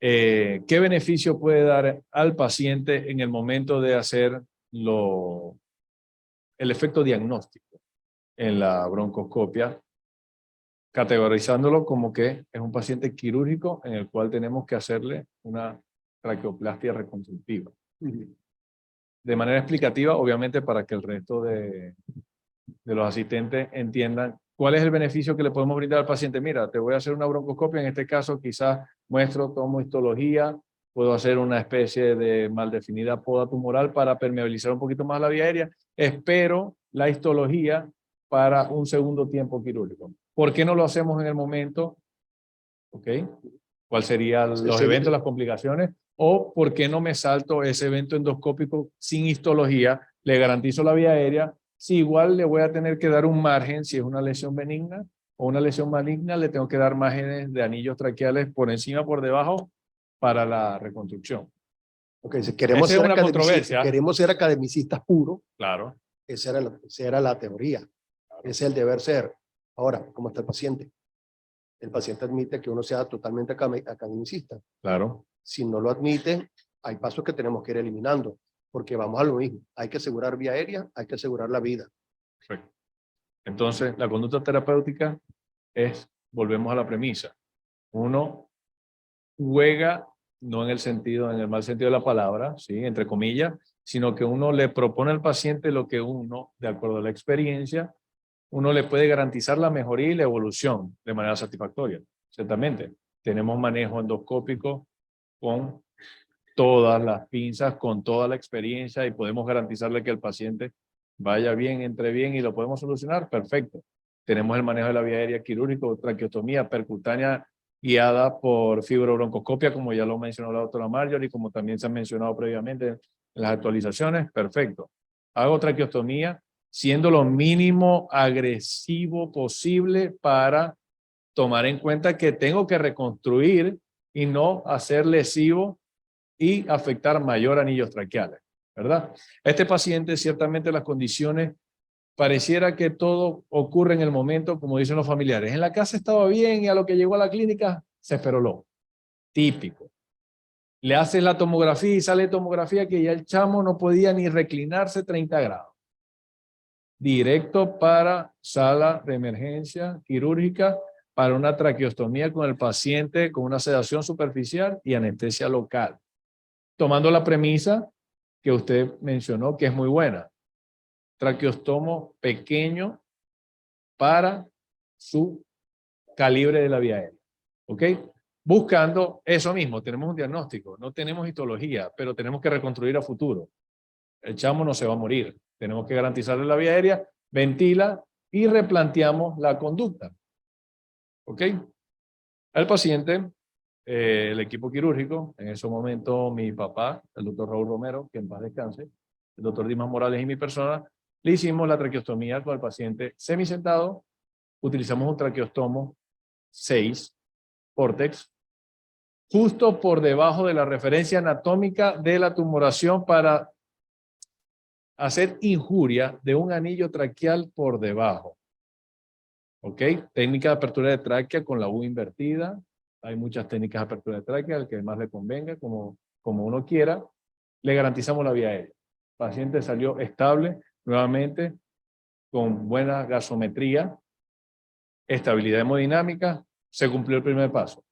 A: ¿Qué beneficio puede dar al paciente en el momento de hacer el efecto diagnóstico en la broncoscopia, categorizándolo como que es un paciente quirúrgico en el cual tenemos que hacerle una traqueoplastia reconstructiva? De manera explicativa, obviamente, para que el resto de los asistentes entiendan cuál es el beneficio que le podemos brindar al paciente. Mira, te voy a hacer una broncoscopia, en este caso quizás muestro, tomo histología, puedo hacer una especie de mal definida poda tumoral para permeabilizar un poquito más la vía aérea, espero la histología para un segundo tiempo quirúrgico. ¿Por qué no lo hacemos en el momento? ¿Ok? ¿Cuáles serían los eventos, las complicaciones? ¿O por qué no me salto ese evento endoscópico sin histología? Le garantizo la vía aérea. Si igual le voy a tener que dar un margen, si es una lesión benigna o una lesión maligna, le tengo que dar márgenes de anillos traqueales por encima, por debajo, para la reconstrucción.
C: Okay, si queremos,
A: Esa es una controversia.
C: Queremos ser academicistas puros,
A: Claro.
C: esa era la teoría. Ese es el deber ser. Ahora, ¿cómo está el paciente? El paciente admite que uno sea totalmente academicista.
A: Claro.
C: Si no lo admite, hay pasos que tenemos que ir eliminando, porque vamos a lo mismo. Hay que asegurar vía aérea, hay que asegurar la vida.
A: Perfecto. Entonces, la conducta terapéutica es, volvemos a la premisa, uno juega, no en el sentido, en el mal sentido de la palabra, ¿sí? Entre comillas, sino que uno le propone al paciente lo que uno, de acuerdo a la experiencia, uno le puede garantizar la mejoría y la evolución de manera satisfactoria. Ciertamente, tenemos manejo endoscópico con todas las pinzas, con toda la experiencia y podemos garantizarle que el paciente vaya bien, entre bien y lo podemos solucionar, perfecto. Tenemos el manejo de la vía aérea quirúrgico, traqueotomía percutánea guiada por fibrobroncoscopia, como ya lo mencionó la doctora Marjorie, como también se ha mencionado previamente en las actualizaciones, perfecto. Hago traqueostomía siendo lo mínimo agresivo posible para tomar en cuenta que tengo que reconstruir y no hacer lesivo y afectar mayor anillos traqueales, ¿verdad? Este paciente, ciertamente las condiciones, pareciera que todo ocurre en el momento, como dicen los familiares. En la casa estaba bien y a lo que llegó a la clínica se esperoló. Típico. Le haces la tomografía y sale tomografía que ya el chamo no podía ni reclinarse 30 grados. Directo para sala de emergencia quirúrgica para una traqueostomía con el paciente con una sedación superficial y anestesia local. Tomando la premisa que usted mencionó, que es muy buena. Traqueostomo pequeño para su calibre de la vía aérea. ¿Ok? Buscando eso mismo, tenemos un diagnóstico, no tenemos histología, pero tenemos que reconstruir a futuro. El chamo no se va a morir. Tenemos que garantizarle la vía aérea, ventila y replanteamos la conducta. ¿Ok? El paciente, el equipo quirúrgico, en ese momento mi papá, el doctor Raúl Romero, que en paz descanse, el doctor Dimas Morales y mi persona, le hicimos la traqueostomía con el paciente semisentado. Utilizamos un traqueostomo 6, Vortex, justo por debajo de la referencia anatómica de la tumoración para hacer injuria de un anillo traqueal por debajo. ¿Ok? Técnica de apertura de tráquea con la U invertida. Hay muchas técnicas de apertura de tráquea, al que más le convenga, como uno quiera. Le garantizamos la vía aérea. El paciente salió estable, nuevamente, con buena gasometría, estabilidad hemodinámica, se cumplió el primer paso.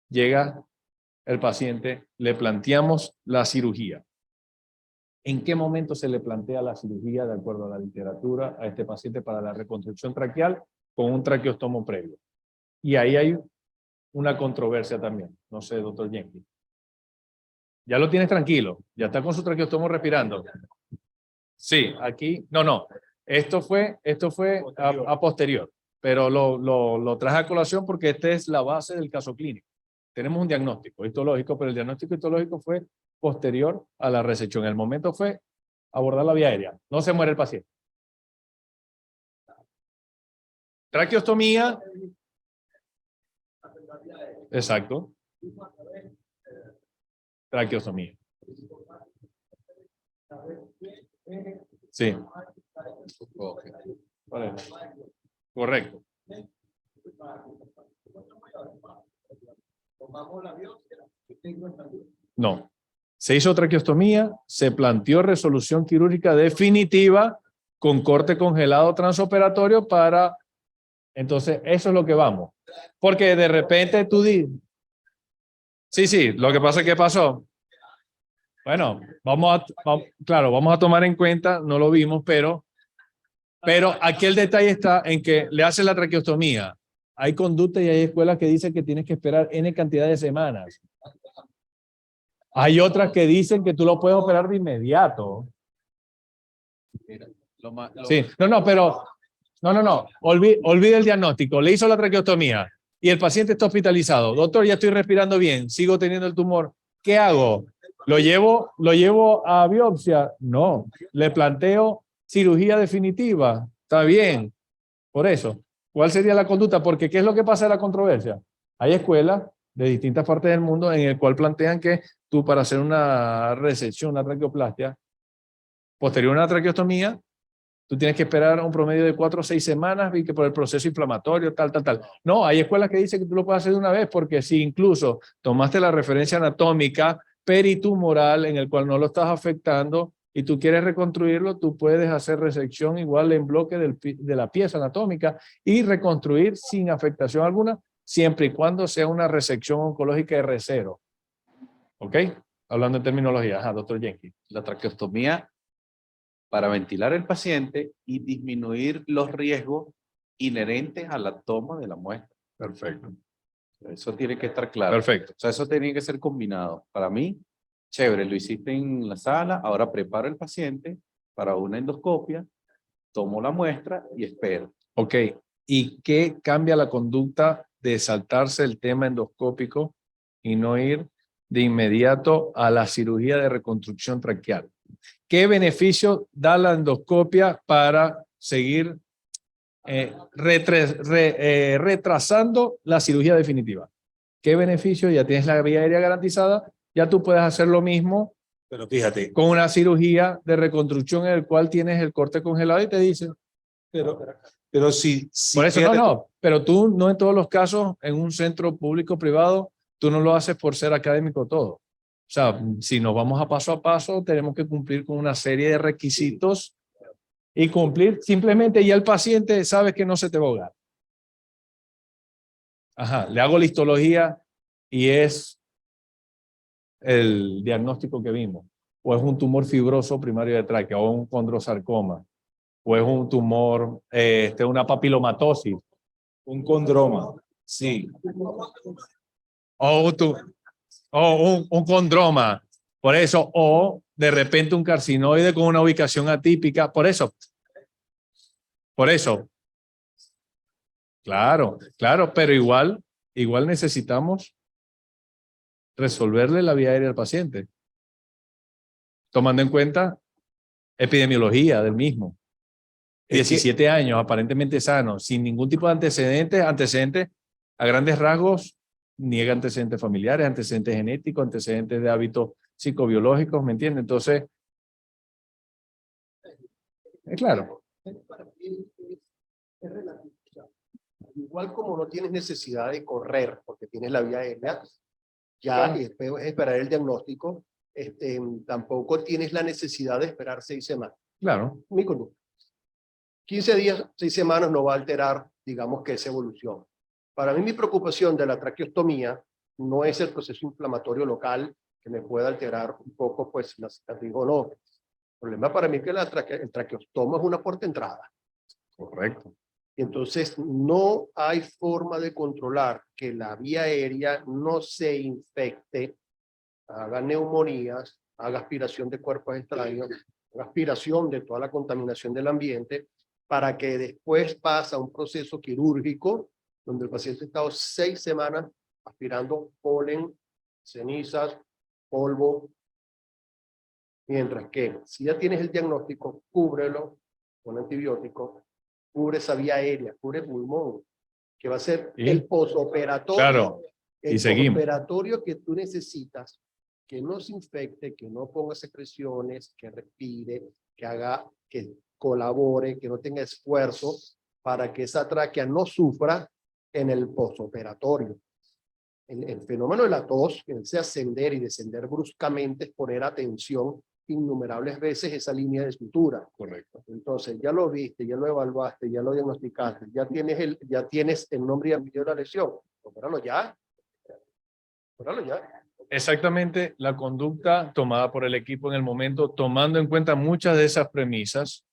A: Llega el paciente, le planteamos la cirugía. ¿En qué momento se le plantea la cirugía, de acuerdo a la literatura, a este paciente para la reconstrucción traqueal con un traqueostomo previo? Y ahí hay una controversia también. No sé, doctor Jenkins. Ya lo tienes tranquilo. Ya está con su traqueostomo respirando. Sí, aquí. No. Esto fue a posterior. Pero lo traje a colación porque esta es la base del caso clínico. Tenemos un diagnóstico histológico, pero el diagnóstico histológico fue posterior a la resección. El momento fue abordar la vía aérea. No se muere el paciente. Traqueostomía. Exacto. Traqueostomía. Sí. Vale. Correcto. No. Se hizo traqueostomía, se planteó resolución quirúrgica definitiva con corte congelado transoperatorio para... Entonces, eso es lo que vamos. Porque de repente tú dices... Sí, lo que pasa es que pasó. Bueno, claro, vamos a tomar en cuenta, no lo vimos, pero aquí el detalle está en que le hacen la traqueostomía. Hay conductas y hay escuelas que dicen que tienes que esperar N cantidad de semanas. Hay otras que dicen que tú lo puedes operar de inmediato. Sí, no. Olvide el diagnóstico. Le hizo la traqueostomía y el paciente está hospitalizado. Doctor, ya estoy respirando bien, sigo teniendo el tumor. ¿Qué hago? ¿Lo llevo a biopsia? No. Le planteo cirugía definitiva. Está bien. Por eso. ¿Cuál sería la conducta? Porque ¿qué es lo que pasa en la controversia? Hay escuelas de distintas partes del mundo en el cual plantean que tú para hacer una resección, una traqueoplastia, posterior a una traqueostomía, tú tienes que esperar un promedio de 4 o 6 semanas y que por el proceso inflamatorio, tal. No, hay escuelas que dicen que tú lo puedes hacer de una vez porque si incluso tomaste la referencia anatómica peritumoral en el cual no lo estás afectando y tú quieres reconstruirlo, tú puedes hacer resección igual en bloque de la pieza anatómica y reconstruir sin afectación alguna, siempre y cuando sea una resección oncológica R0. ¿Ok? Hablando en terminología. Ajá, doctor Jenkins.
F: La traqueostomía para ventilar el paciente y disminuir los riesgos inherentes a la toma de la muestra.
A: Perfecto.
F: Eso tiene que estar claro.
A: Perfecto.
F: O sea, eso tiene que ser combinado. Para mí, chévere, lo hiciste en la sala, ahora preparo el paciente para una endoscopia, tomo la muestra y espero.
A: Ok. ¿Y qué cambia la conducta de saltarse el tema endoscópico y no ir de inmediato a la cirugía de reconstrucción traqueal? ¿Qué beneficio da la endoscopia para seguir retrasando la cirugía definitiva? ¿Qué beneficio? Ya tienes la vía aérea garantizada, ya tú puedes hacer lo mismo.
E: Pero fíjate,
A: Con una cirugía de reconstrucción en el cual tienes el corte congelado y te dicen.
E: pero si
A: Por eso
E: fíjate
A: no, pero tú no en todos los casos, en un centro público o privado, tú no lo haces por ser académico todo. O sea, si nos vamos a paso, tenemos que cumplir con una serie de requisitos y cumplir simplemente ya el paciente sabe que no se te va a ahogar. Ajá, le hago la histología y es el diagnóstico que vimos. O es un tumor fibroso primario de tráquea, o un condrosarcoma, o es un tumor, una papilomatosis,
E: un condroma, sí,
A: o un condroma, por eso, o de repente un carcinoide con una ubicación atípica, por eso. Claro, pero igual necesitamos resolverle la vía aérea al paciente, tomando en cuenta epidemiología del mismo. 17 años, aparentemente sano, sin ningún tipo de antecedentes a grandes rasgos, niega antecedentes familiares, antecedentes genéticos, antecedentes de hábitos psicobiológicos, ¿me entiende? Entonces, es claro.
C: Igual como no tienes necesidad de correr porque tienes la vía aérea, ya esperar el diagnóstico, tampoco tienes la necesidad de esperar 6 semanas.
A: Claro.
C: Mi conducta. 15 días, 6 semanas no va a alterar, digamos, que esa evolución. Para mí mi preocupación de la traqueostomía no es el proceso inflamatorio local que me pueda alterar un poco, pues, la cicatriz o no. El problema para mí es que el traqueostoma es una puerta de entrada.
A: Correcto.
C: Y entonces no hay forma de controlar que la vía aérea no se infecte haga neumonías, haga aspiración de cuerpos extraños, haga aspiración de toda la contaminación del ambiente, para que después pase a un proceso quirúrgico donde el paciente ha estado 6 semanas aspirando polen, cenizas, polvo, mientras que si ya tienes el diagnóstico, cúbrelo con antibióticos, cubre esa vía aérea, cubre el pulmón, que va a ser
A: ¿Sí?
C: el posoperatorio.
A: Claro, y
C: El
A: seguimos.
C: posoperatorio que tú necesitas, que no se infecte, que no ponga secreciones, que respire, que haga, que colabore, que no tenga esfuerzo para que esa tráquea no sufra en el posoperatorio. El fenómeno de la tos, ese ascender y descender bruscamente, es poner atención innumerables veces esa línea de sutura.
A: Correcto.
C: Entonces, ya lo viste, ya lo evaluaste, ya lo diagnosticaste, ya tienes el nombre y apellido de la lesión. Opéralo ya. Opéralo ya.
A: Exactamente la conducta tomada por el equipo en el momento, tomando en cuenta muchas de esas premisas.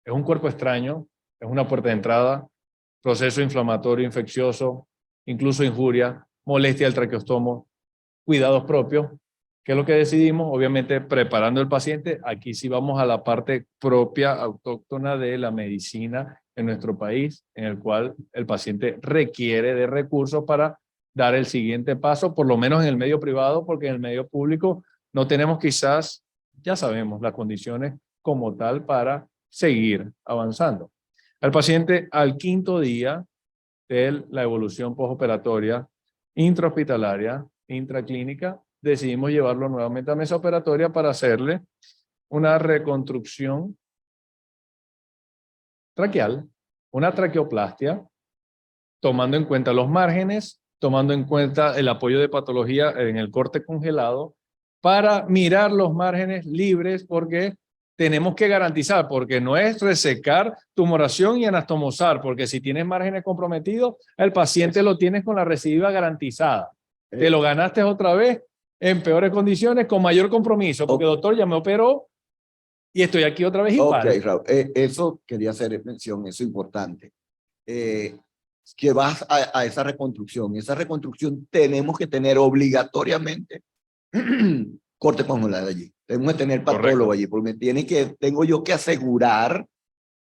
A: Es un cuerpo extraño, es una puerta de entrada, proceso inflamatorio, infeccioso, incluso injuria, molestia del traqueostomo, cuidados propios. ¿Qué es lo que decidimos? Obviamente preparando el paciente. Aquí sí vamos a la parte propia, autóctona de la medicina en nuestro país, en el cual el paciente requiere de recursos para dar el siguiente paso, por lo menos en el medio privado, porque en el medio público no tenemos quizás, ya sabemos, las condiciones como tal para seguir avanzando. Al paciente al 5º día de la evolución postoperatoria, intrahospitalaria, intraclínica, decidimos llevarlo nuevamente a mesa operatoria para hacerle una reconstrucción traqueal, una traqueoplastia, tomando en cuenta los márgenes, tomando en cuenta el apoyo de patología en el corte congelado, para mirar los márgenes libres, porque tenemos que garantizar, porque no es resecar, tumoración y anastomosar, porque si tienes márgenes comprometidos, el paciente lo tienes con la recidiva garantizada. Te lo ganaste otra vez en peores condiciones, con mayor compromiso, porque doctor, ya me operó y estoy aquí otra vez igual.
B: Ok, Raúl, eso quería hacer mención, eso es importante. Que vas a esa reconstrucción. Esa reconstrucción tenemos que tener obligatoriamente corte congelado allí. Tenemos que tener patólogo allí, porque tengo yo que asegurar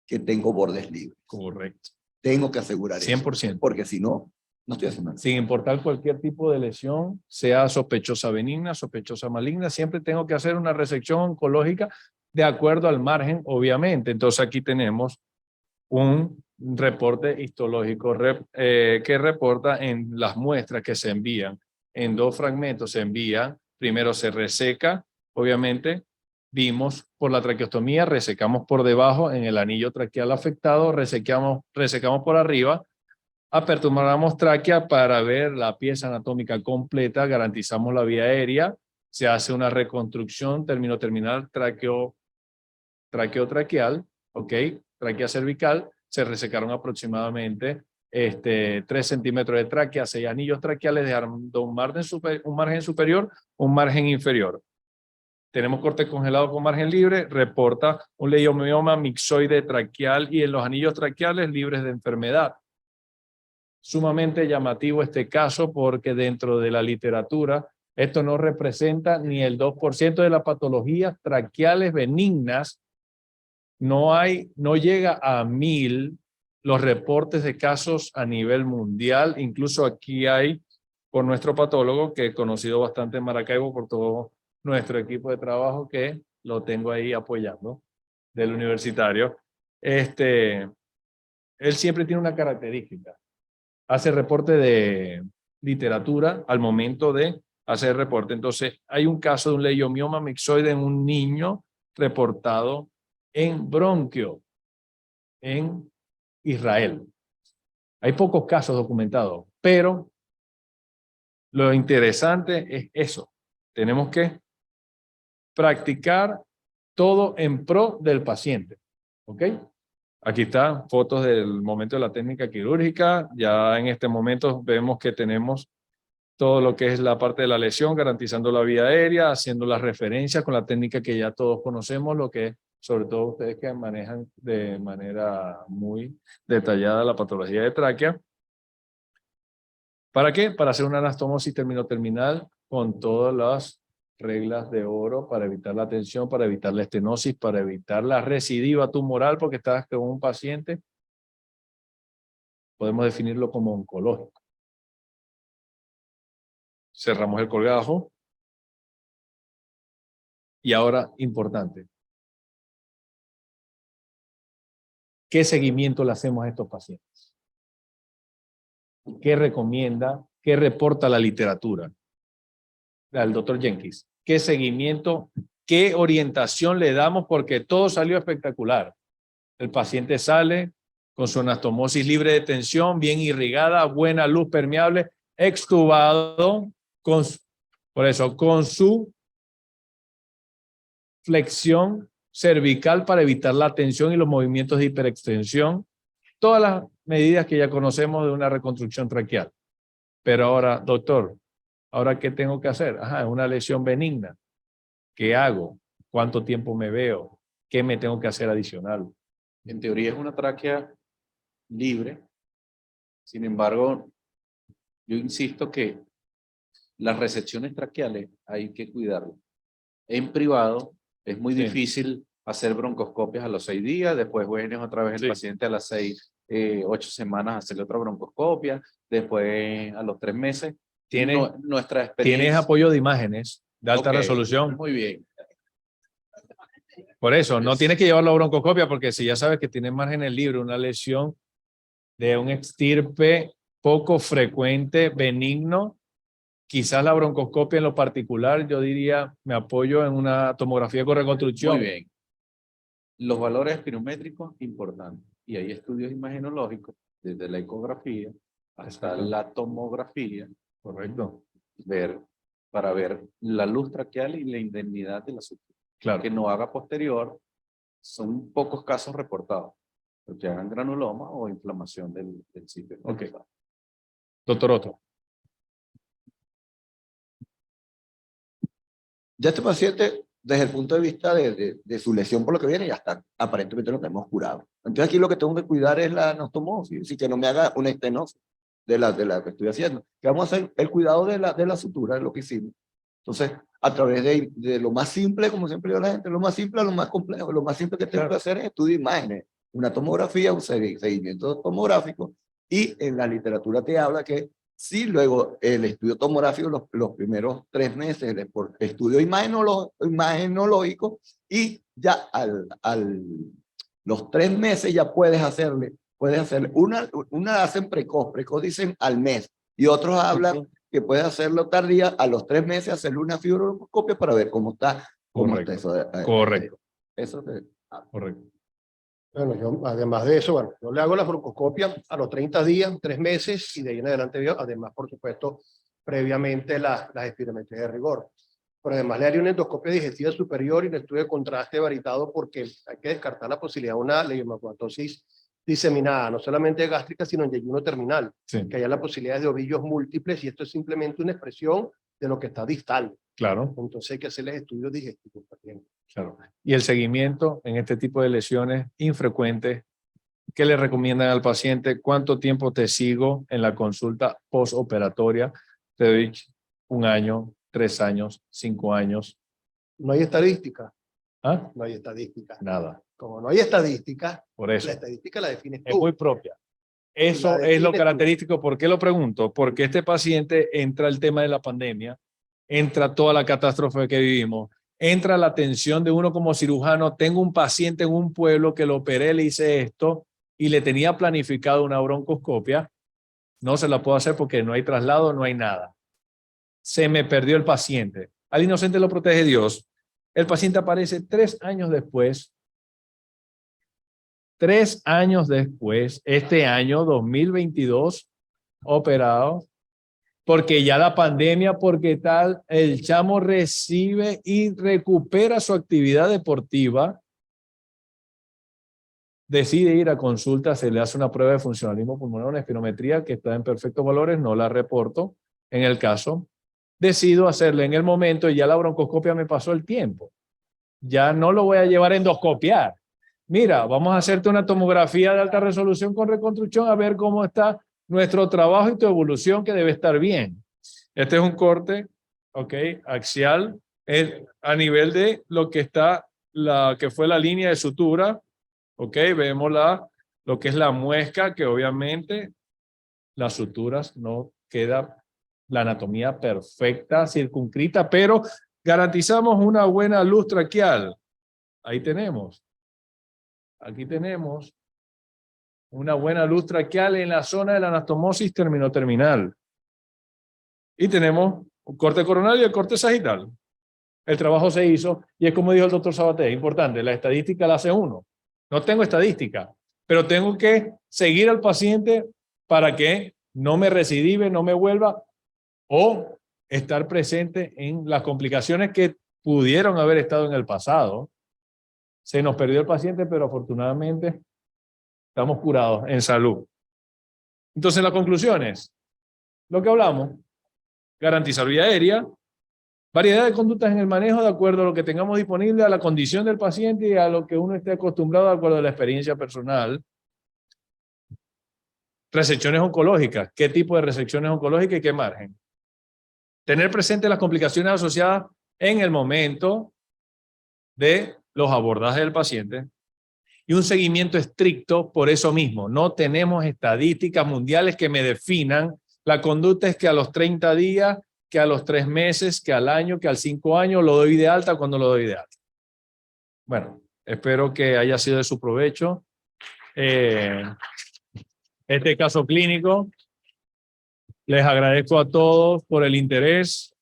B: que tengo bordes libres.
A: Correcto.
B: Tengo que asegurar
A: 100%.
B: eso, porque si no, no estoy haciendo nada.
A: Sin importar cualquier tipo de lesión, sea sospechosa benigna, sospechosa maligna, siempre tengo que hacer una resección oncológica de acuerdo al margen, obviamente. Entonces aquí tenemos un reporte histológico que reporta en las muestras que se envían. En 2 fragmentos se envían, primero se reseca, obviamente, vimos por la traqueostomía, resecamos por debajo en el anillo traqueal afectado, resecamos por arriba, aperturamos tráquea para ver la pieza anatómica completa, garantizamos la vía aérea, se hace una reconstrucción, término terminal, traqueotraqueal, ¿ok? Tráquea cervical, se resecaron aproximadamente 3 centímetros de tráquea, 6 anillos traqueales, dejando un margen superior, un margen inferior. Tenemos corte congelado con margen libre, reporta un leiomioma mixoide traqueal y en los anillos traqueales libres de enfermedad. Sumamente llamativo este caso porque dentro de la literatura esto no representa ni el 2% de las patologías traqueales benignas. No llega a 1000 los reportes de casos a nivel mundial. Incluso aquí hay, por nuestro patólogo, que he conocido bastante en Maracaibo, por todo nuestro equipo de trabajo, que lo tengo ahí apoyando, del universitario. Él siempre tiene una característica. Hace reporte de literatura al momento de hacer reporte. Entonces, hay un caso de un leiomioma mixoide en un niño reportado en bronquio, en Israel. Hay pocos casos documentados, pero lo interesante es eso. Tenemos que practicar todo en pro del paciente. ¿Ok? Aquí están fotos del momento de la técnica quirúrgica. Ya en este momento vemos que tenemos todo lo que es la parte de la lesión, garantizando la vía aérea, haciendo las referencias con la técnica que ya todos conocemos, lo que sobre todo ustedes que manejan de manera muy detallada la patología de tráquea. ¿Para qué? Para hacer una anastomosis terminal con todas las reglas de oro para evitar la tensión, para evitar la estenosis, para evitar la recidiva tumoral, porque estás con un paciente, podemos definirlo como oncológico. Cerramos el colgajo. Y ahora, importante, ¿qué seguimiento le hacemos a estos pacientes? ¿Qué recomienda? ¿Qué reporta la literatura? Al doctor Jenkins. ¿Qué seguimiento? ¿Qué orientación le damos? Porque todo salió espectacular. El paciente sale con su anastomosis libre de tensión, bien irrigada, buena luz permeable, extubado, por eso, con su flexión cervical para evitar la tensión y los movimientos de hiperextensión. Todas las medidas que ya conocemos de una reconstrucción traqueal. Pero ahora, doctor, ¿ahora qué tengo que hacer? Ajá, es una lesión benigna. ¿Qué hago? ¿Cuánto tiempo me veo? ¿Qué me tengo que hacer adicional?
F: En teoría es una tráquea libre. Sin embargo, yo insisto que las resecciones traqueales hay que cuidarlas. En privado es muy
A: Sí.
F: difícil hacer broncoscopias a los 6 días, después vienes otra vez el
A: Sí.
F: paciente a las 8 semanas a hacerle otra broncoscopia, después a los 3 meses.
A: ¿Tienes,
F: Nuestra experiencia.
A: ¿Tienes apoyo de imágenes de alta
F: Ok,
A: resolución?
F: Muy bien.
A: Por eso, no tienes que llevarlo a broncoscopia, porque si ya sabes que tienes márgenes libres, una lesión de un extirpe poco frecuente, benigno, quizás la broncoscopia en lo particular, yo diría, me apoyo en una tomografía con reconstrucción.
F: Muy bien. Los valores espirométricos, importantes. Y hay estudios imagenológicos, desde la ecografía hasta
A: Exacto.
F: la tomografía,
A: Correcto.
F: para ver la luz traqueal y la indemnidad de la sutura.
A: Claro.
F: Que no haga posterior, son pocos casos reportados, porque hagan granuloma o inflamación del sitio.
A: Ok. Doctor Otto.
B: Ya este paciente, desde el punto de vista de su lesión por lo que viene, ya está, aparentemente lo tenemos curado. Entonces aquí lo que tengo que cuidar es la anastomosis, y que no me haga una estenosis de la que estoy haciendo. Que vamos a hacer el cuidado de la sutura, es lo que hicimos. Entonces, a través de lo más simple, como siempre digo a la gente, lo más simple a lo más complejo. Lo más simple que tengo que hacer es estudio de imágenes, una tomografía, un seguimiento tomográfico, y en la literatura te habla que sí, luego el estudio tomográfico, los primeros 3 meses, por estudio imagenológico, y ya los 3 meses ya puedes hacerle una hacen precoz dicen al mes, y otros hablan que puedes hacerlo tardía, a los 3 meses hacerle una fibroscopia para ver cómo está
A: Correcto.
B: eso.
A: Correcto.
B: Eso
A: Correcto.
C: Bueno, yo, además de eso, bueno, yo le hago la broncoscopia a los 30 días, 3 meses, y de ahí en adelante, además, por supuesto, previamente las espirometrías de rigor. Pero además le haría una endoscopia digestiva superior y un estudio de contraste varitado, porque hay que descartar la posibilidad de una leiomatosis diseminada, no solamente gástrica, sino en ayuno terminal,
A: Sí,
C: que haya la posibilidad de ovillos múltiples, y esto es simplemente una expresión de lo que está distal.
A: claro,
C: Entonces hay que hacerles estudios digestivos también.
A: claro. Y el seguimiento en este tipo de lesiones infrecuentes, ¿qué le recomiendan al paciente? ¿Cuánto tiempo te sigo en la consulta postoperatoria? Te doy 1 año, 3 años, 5 años.
C: No hay estadística.
A: ¿Ah?
C: No hay estadística.
A: Nada.
C: Como no hay estadística,
A: Por eso.
C: la estadística la defines
A: Es
C: tú.
A: muy propia. Eso
C: La
A: es lo
C: defines tú.
A: característico. ¿Por qué lo pregunto? Porque este paciente entra el tema de la pandemia, entra toda la catástrofe que vivimos, entra la atención de uno como cirujano. Tengo un paciente en un pueblo que lo operé, le hice esto y le tenía planificado una broncoscopia. No se la puedo hacer porque no hay traslado, no hay nada. Se me perdió el paciente. Al inocente lo protege Dios. El paciente aparece 3 años después. 3 años después, este año 2022, operado, porque ya la pandemia, porque tal, el chamo recibe y recupera su actividad deportiva, decide ir a consulta, se le hace una prueba de funcionalismo pulmonar, una espirometría que está en perfectos valores, no la reporto en el caso, decido hacerle en el momento y ya la broncoscopia me pasó el tiempo. Ya no lo voy a llevar a endoscopiar. Mira, vamos a hacerte una tomografía de alta resolución con reconstrucción a ver cómo está nuestro trabajo y tu evolución, que debe estar bien. Este es un corte ¿ok? Axial, a nivel de lo que está, que fue la línea de sutura, ¿ok? Vemos lo que es la muesca, que obviamente las suturas no queda la anatomía perfecta, circunscrita, pero garantizamos una buena luz traqueal. Ahí tenemos. Aquí tenemos una buena luz traqueal en la zona de la anastomosis terminal. Y tenemos un corte coronal y el corte sagital. El trabajo se hizo y es como dijo el doctor Sabaté, importante, la estadística la hace uno. No tengo estadística, pero tengo que seguir al paciente para que no me recidive, no me vuelva, o estar presente en las complicaciones que pudieron haber estado en el pasado. Se nos perdió el paciente, pero afortunadamente estamos curados en salud. Entonces, las conclusiones, lo que hablamos, garantizar vía aérea, variedad de conductas en el manejo de acuerdo a lo que tengamos disponible, a la condición del paciente y a lo que uno esté acostumbrado de acuerdo a la experiencia personal. Resecciones oncológicas, ¿qué tipo de resecciones oncológicas y qué margen? Tener presente las complicaciones asociadas en el momento de los abordajes del paciente y un seguimiento estricto por eso mismo. No tenemos estadísticas mundiales que me definan. La conducta es que a los 30 días, que a los 3 meses, que al año, que al 5 años lo doy de alta cuando lo doy de alta. Bueno, espero que haya sido de su provecho este caso clínico. Les agradezco a todos por el interés.